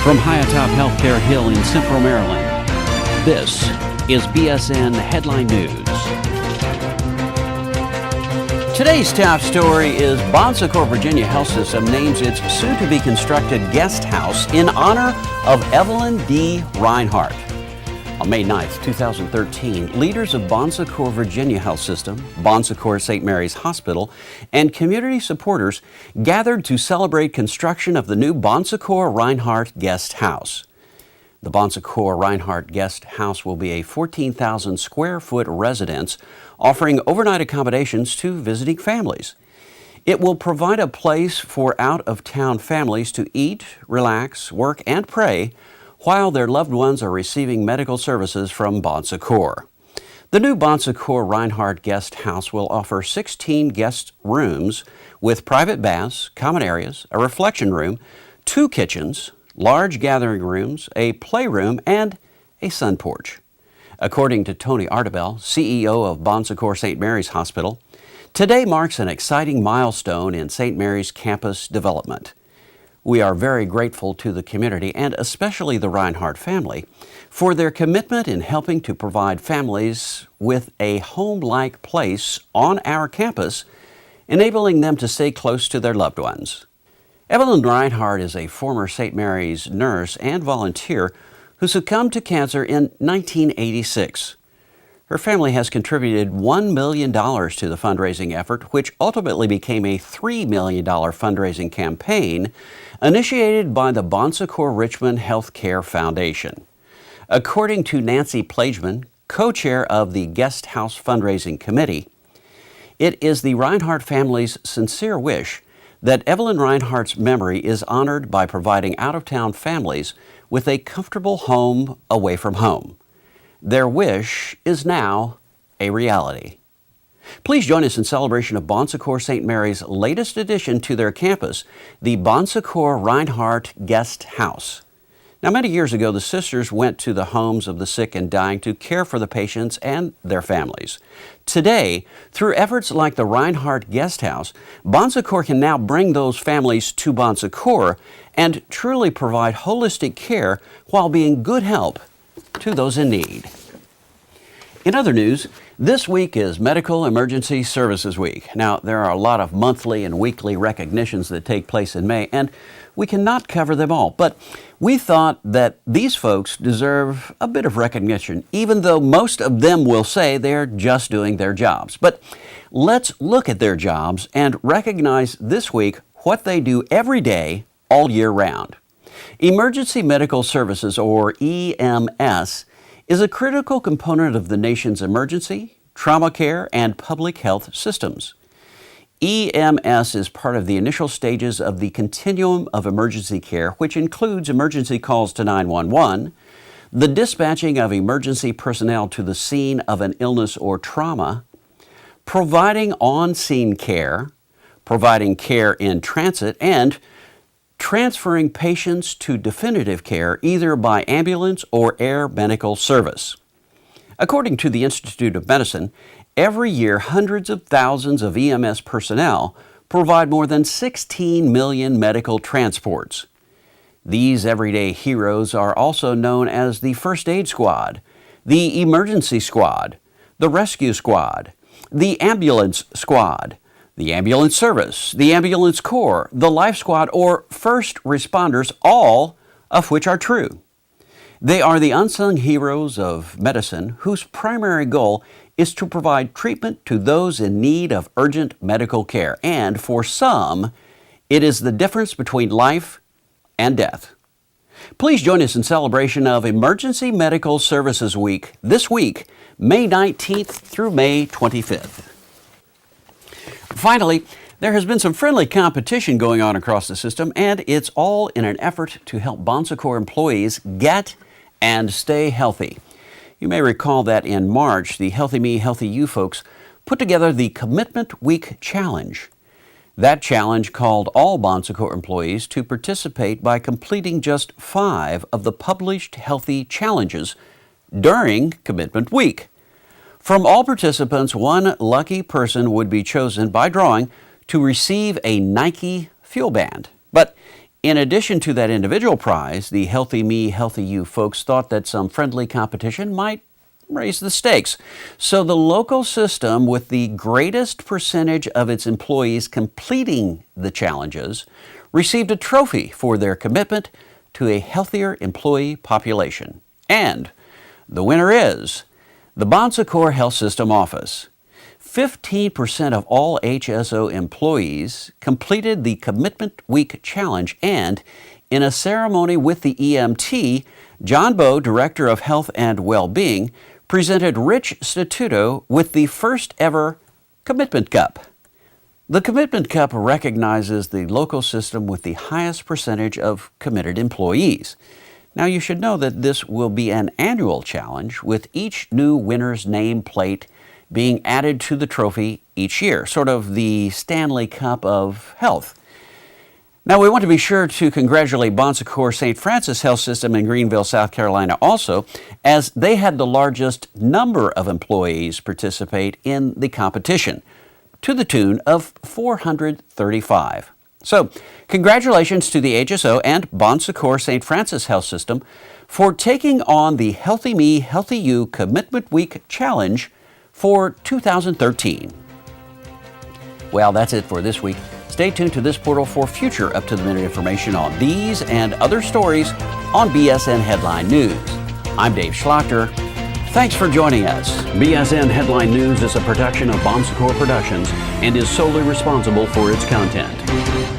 From high atop Healthcare Hill in Central Maryland, this is BSN Headline News. Today's top story is Secour, Virginia Health System names its soon-to-be constructed guest house in honor of Evelyn D. Reinhardt. On May 9th, 2013, leaders of Secour, Virginia Health System, Secour St. Mary's Hospital, and community supporters gathered to celebrate construction of the new Secour Reinhardt Guest House. The Secour Reinhardt Guest House will be a 14,000 square foot residence offering overnight accommodations to visiting families. It will provide a place for out-of-town families to eat, relax, work, and pray while their loved ones are receiving medical services from Secour. The new Secour Reinhardt Guest House will offer 16 guest rooms with private baths, common areas, a reflection room, 2 kitchens, large gathering rooms, a playroom, and a sun porch. According to Tony Artebell, CEO of Secour St. Mary's Hospital, today marks an exciting milestone in St. Mary's campus development. We are very grateful to the community and especially the Reinhardt family for their commitment in helping to provide families with a home-like place on our campus, enabling them to stay close to their loved ones. Evelyn Reinhardt is a former St. Mary's nurse and volunteer who succumbed to cancer in 1986. Her family has contributed $1 million to the fundraising effort, which ultimately became a $3 million fundraising campaign initiated by the Secour Richmond Healthcare Foundation. According to Nancy Plageman, co-chair of the Guest House Fundraising Committee, it is the Reinhardt family's sincere wish that Evelyn Reinhardt's memory is honored by providing out-of-town families with a comfortable home away from home. Their wish is now a reality. Please join us in celebration of Secour St. Mary's latest addition to their campus, the Secour Reinhardt Guest House. Now, many years ago, the sisters went to the homes of the sick and dying to care for the patients and their families. Today, through efforts like the Reinhardt Guest House, Secour can now bring those families to Secour and truly provide holistic care while being good help to those in need. In other news, this week is Medical Emergency Services Week. Now, there are a lot of monthly and weekly recognitions that take place in May, and we cannot cover them all. But we thought that these folks deserve a bit of recognition, even though most of them will say they're just doing their jobs. But let's look at their jobs and recognize this week what they do every day, all year round. Emergency Medical Services, or EMS, is a critical component of the nation's emergency, trauma care, and public health systems. EMS is part of the initial stages of the continuum of emergency care, which includes emergency calls to 911, the dispatching of emergency personnel to the scene of an illness or trauma, providing on-scene care, providing care in transit, and transferring patients to definitive care either by ambulance or air medical service. According to the Institute of Medicine, every year hundreds of thousands of EMS personnel provide more than 16 million medical transports. These everyday heroes are also known as the First Aid Squad, the Emergency Squad, the Rescue Squad, the Ambulance Squad, the Ambulance Service, the Ambulance Corps, the Life Squad, or First Responders, all of which are true. They are the unsung heroes of medicine whose primary goal is to provide treatment to those in need of urgent medical care. And for some, it is the difference between life and death. Please join us in celebration of Emergency Medical Services Week this week, May 19th through May 25th. Finally, there has been some friendly competition going on across the system, and it's all in an effort to help Secour employees get and stay healthy. You may recall that in March, the Healthy Me, Healthy You folks put together the Commitment Week Challenge. That challenge called all Secour employees to participate by completing just 5 of the published healthy challenges during Commitment Week. From all participants, one lucky person would be chosen by drawing to receive a Nike Fuel Band. But In addition to that individual prize, the Healthy Me, Healthy You folks thought that some friendly competition might raise the stakes. So the local system with the greatest percentage of its employees completing the challenges received a trophy for their commitment to a healthier employee population. And the winner is the Secour Health System office. 15% of all HSO employees completed the Commitment Week Challenge, and in a ceremony with the EMT, John Bowe, Director of Health and Well-Being, presented Rich Statuto with the first ever Commitment Cup. The Commitment Cup recognizes the local system with the highest percentage of committed employees. Now, you should know that this will be an annual challenge, with each new winner's nameplate being added to the trophy each year, sort of the Stanley Cup of health. Now, we want to be sure to congratulate Bon Secours St. Francis Health System in Greenville, South Carolina also, as they had the largest number of employees participate in the competition, to the tune of 435. So, congratulations to the HSO and Bon Secours St. Francis Health System for taking on the Healthy Me, Healthy You Commitment Week Challenge for 2013. Well, that's it for this week. Stay tuned to this portal for future up-to-the-minute information on these and other stories on BSN Headline News. I'm Dave Schlachter. Thanks for joining us. BSN Headline News is a production of Bon Secours Productions and is solely responsible for its content.